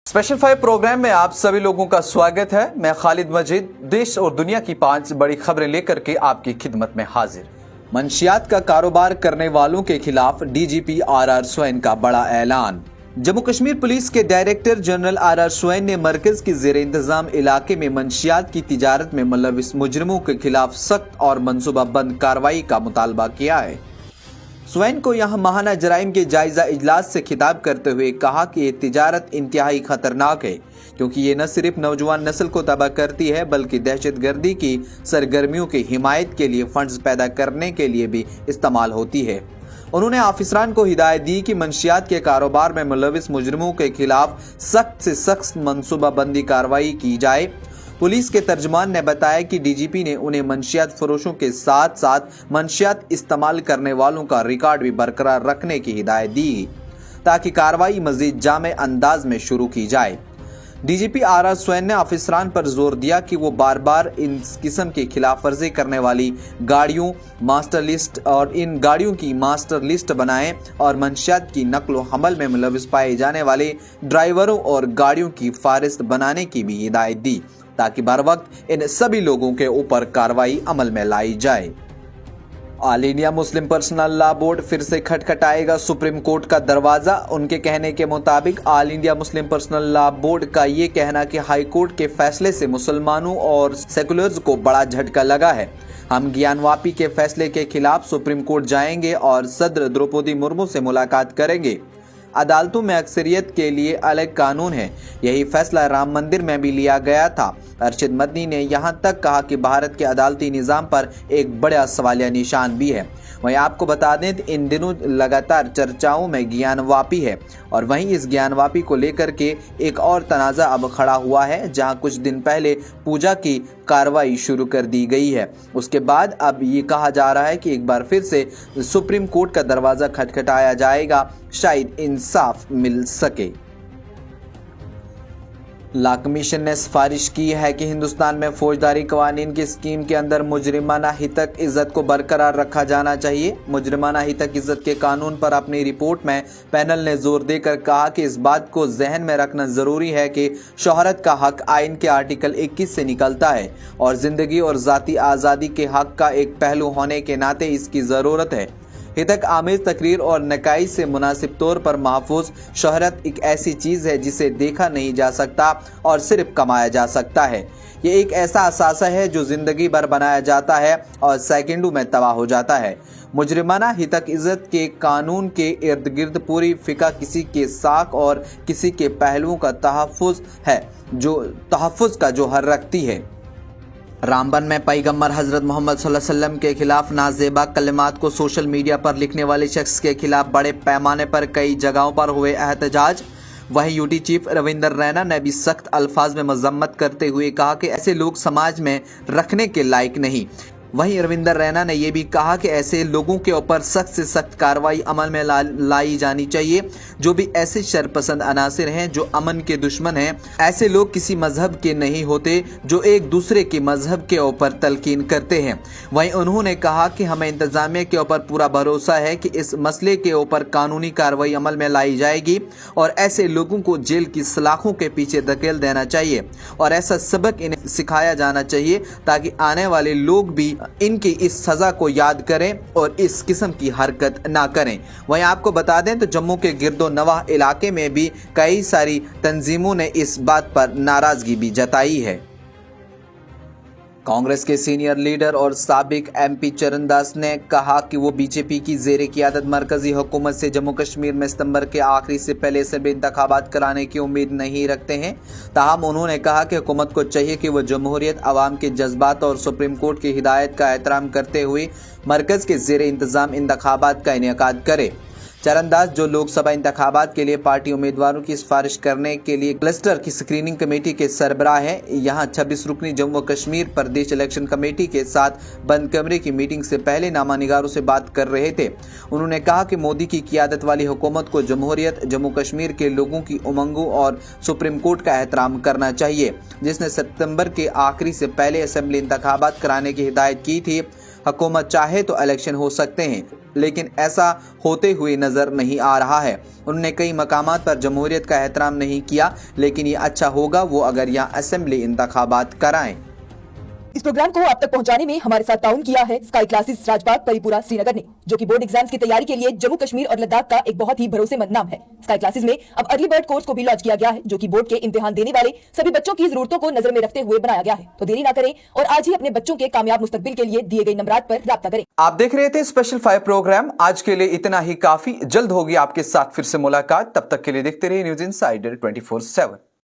Special 5 programme में आप सभी लोगों का स्वागत है। मैं खालिद मजीद देश और दुनिया की 5 बड़ी खबरें लेकर के आपकी खिदमत में हाजिर। मंशियात का कारोबार करने वालों के खिलाफ डीजीपी आर स्वैन का बड़ा ऐलान। जम्मू कश्मीर पुलिस के डायरेक्टर जनरल आर स्वैन ने मरकज के जेर इंतजाम इलाके में मंशियात की तिजारत में मुलविस मुजरिमों के खिलाफ सख्त और मनसूबाबंद कार्रवाई का मुतालबा किया है। स्वैन को यहां माहाना जराइम के जायजा इजलास से खिताब करते हुए कहा कि ये तिजारत इंतहाई खतरनाक है, क्योंकि ये न सिर्फ नौजवान नस्ल को तबाह करती है बल्कि दहशतगर्दी की सरगर्मियों की हिमायत के लिए फंड्स पैदा करने के लिए भी इस्तेमाल होती है। उन्होंने ऑफिसरान को हिदायत दी कि मंशियात के कारोबार में मुलविस मुजरिमों के खिलाफ सख्त से सख्त मनसूबाबंदी कार्रवाई की जाए। पुलिस के तर्जमान ने बताया कि डीजीपी ने उन्हें मंशियात फरोशों के साथ साथ मंशियात इस्तेमाल करने वालों का रिकॉर्ड भी बरकरार रखने की हिदायत दी, ताकि कार्रवाई मजीद जामे अंदाज में शुरू की जाए। डीजीपी आर स्वैन ने ऑफिसरान पर जोर दिया कि वो बार बार इन किस्म की खिलाफ वर्जी करने वाली गाड़ियों मास्टर लिस्ट और इन गाड़ियों की मास्टर लिस्ट बनाएं और मंशियात की नकलो हमल में मुलविस पाए जाने वाले ड्राइवरों और गाड़ियों की फारिस्त बनाने की भी हिदायत दी, ताकि बर वक्त इन सभी लोगों के ऊपर कार्रवाई अमल में लाई जाए। All India Muslim personal law board फिर से खटखटाएगा सुप्रीम कोर्ट का दरवाजा। उनके कहने के मुताबिक all India Muslim personal law board का ये कहना कि हाई कोर्ट के फैसले से मुसलमानों और सेकुलर्स को बड़ा झटका लगा है। हम ज्ञानवापी के फैसले के खिलाफ सुप्रीम कोर्ट जाएंगे और सदर द्रौपदी मुर्मू से मुलाकात करेंगे। अदालतों में अक्सरियत के लिए अलग कानून है। यही फैसला राम मंदिर में भी लिया गया था। अरशद मदनी ने यहां तक कहा कि भारत के अदालती निज़ाम पर एक बड़ा सवालिया निशान भी है। वहीं आपको बता दें इन दिनों लगातार चर्चाओं में ज्ञानवापी है, और वहीं इस ज्ञानवापी को लेकर के एक और तनाज़ा अब खड़ा हुआ है, जहां कुछ दिन पहले पूजा की कार्रवाई शुरू कर दी गई है। उसके बाद अब ये कहा जा रहा है कि एक बार फिर से सुप्रीम कोर्ट का दरवाज़ा खटखटाया जाएगा, शायद इंसाफ मिल सके। लॉ कमीशन ने सिफारिश की है कि हिंदुस्तान में फौजदारी कवानीन की स्कीम के अंदर मुजरिमाना हितक इज्जत को बरकरार रखा जाना चाहिए। मुजरिमाना हितक इज्जत के कानून पर अपनी रिपोर्ट में पैनल ने जोर देकर कहा कि इस बात को जहन में रखना जरूरी है कि शोहरत का हक आइन के आर्टिकल 21 से निकलता है और जिंदगी और जाती आज़ादी के हक का एक पहलू होने के नाते इसकी ज़रूरत है। हितक आमेज तकरीर और नकाई से मुनासिब तौर पर महफूज शोहरत एक ऐसी चीज़ है जिसे देखा नहीं जा सकता और सिर्फ कमाया जा सकता है। ये एक ऐसा असासा है जो जिंदगी भर बनाया जाता है और सेकंडों में तबाह हो जाता है। मुजरिमाना हितक इज्जत के कानून के इर्द गिर्द पूरी फिका किसी के साख और किसी के पहलुओं का तहफ़्फ़ुज़ है, जो तहफ़्फ़ुज़ का जो हर रखती है। रामबन में पैगम्बर हजरत मोहम्मद सल्लल्लाहु अलैहि वसल्लम के खिलाफ नाजेबा कलिमात को सोशल मीडिया पर लिखने वाले शख्स के खिलाफ बड़े पैमाने पर कई जगहों पर हुए एहतजाज। वहीं यूटी चीफ रविंदर रैना ने भी सख्त अल्फाज में मजम्मत करते हुए कहा कि ऐसे लोग समाज में रखने के लायक नहीं। वहीं रविंदर रैना ने यह भी कहा कि ऐसे लोगों के ऊपर सख्त से सख्त कार्रवाई अमल में लाई जानी चाहिए, जो भी ऐसे शरपसंद अनासिर हैं जो अमन के दुश्मन हैं। ऐसे लोग किसी मजहब के नहीं होते जो एक दूसरे के मजहब के ऊपर तलकीन करते हैं। वहीं उन्होंने कहा कि हमें इंतजामिया के ऊपर पूरा भरोसा है कि इस मसले के ऊपर कानूनी कार्रवाई अमल में लाई जाएगी और ऐसे लोगों को जेल की सलाखों के पीछे धकेल देना चाहिए और ऐसा सबक इन्हें सिखाया जाना चाहिए ताकि आने वाले लोग भी इनकी इस सजा को याद करें और इस किस्म की हरकत ना करें। वहीं आपको बता दें तो जम्मू के गिरदो नवाह इलाके में भी कई सारी तंजीमों ने इस बात पर नाराजगी भी जताई है। कांग्रेस के सीनियर लीडर और साबिक एमपी चरणदास ने कहा कि वो बीजेपी की ज़ेरे क़ियादत मरकजी हुकूमत से जम्मू कश्मीर में सितंबर के आखिरी से पहले असेंबली इंतखाबात कराने की उम्मीद नहीं रखते हैं। ताहम उन्होंने कहा कि हुकूमत को चाहिए कि वह जमहूरियत, आवाम के जज्बात और सुप्रीम कोर्ट की हिदायत का एहतराम करते हुए मरकज के ज़ेरे इंतज़ाम इंतखाबात का इनेकाद करे। चरणदास, जो लोकसभा इंतखाबात के लिए पार्टी उम्मीदवारों की सिफारिश करने के लिए क्लस्टर की स्क्रीनिंग कमेटी के सरबराह हैं, यहाँ 26 रुकनी जम्मू कश्मीर प्रदेश इलेक्शन कमेटी के साथ बंद कमरे की मीटिंग से पहले नामानिगारों से बात कर रहे थे। उन्होंने कहा कि मोदी की क़ियादत वाली हुकूमत को जमहूरियत, जम्मू कश्मीर के लोगों की उमंगों और सुप्रीम कोर्ट का एहतराम करना चाहिए, जिसने सितंबर के आखिरी से पहले असेंबली इंतखाबात कराने की हिदायत की थी। हुकूमत चाहे तो इलेक्शन हो सकते हैं। لیکن ایسا ہوتے ہوئے نظر نہیں آ رہا ہے۔ انہوں نے کئی مقامات پر جمہوریت کا احترام نہیں کیا، لیکن یہ اچھا ہوگا وہ اگر یہاں اسمبلی انتخابات کرائیں۔ اس پروگرام کو آپ تک پہنچانے میں ہمارے ساتھ تعاون کیا ہے اسکائی کلاسز راج باغ پری پورہ سری نگر نے، جو کہ بورڈ ایگزامز کی تیاری کے لیے جموں کشمیر اور لداخ کا ایک بہت ہی بھروسے مند نام ہے۔ اسکائی کلاسز میں اب ارلی برڈ کورس کو بھی لانچ کیا گیا ہے، جو کہ بورڈ کے امتحان دینے والے سبھی بچوں کی ضرورتوں کو نظر میں رکھتے ہوئے بنایا گیا ہے۔ تو دیری نہ کریں اور آج ہی اپنے بچوں کے کامیاب مستقبل کے لیے دیے گئے نمبرات پر رابطہ کریں۔ آپ دیکھ رہے تھے اسپیشل 5 پروگرام۔ آج کے لیے اتنا ہی کافی، جلد ہوگی آپ کے ساتھ پھر سے ملاقات، تب تک کے لیے دیکھتے رہیے نیوز انسائیڈر 24/7۔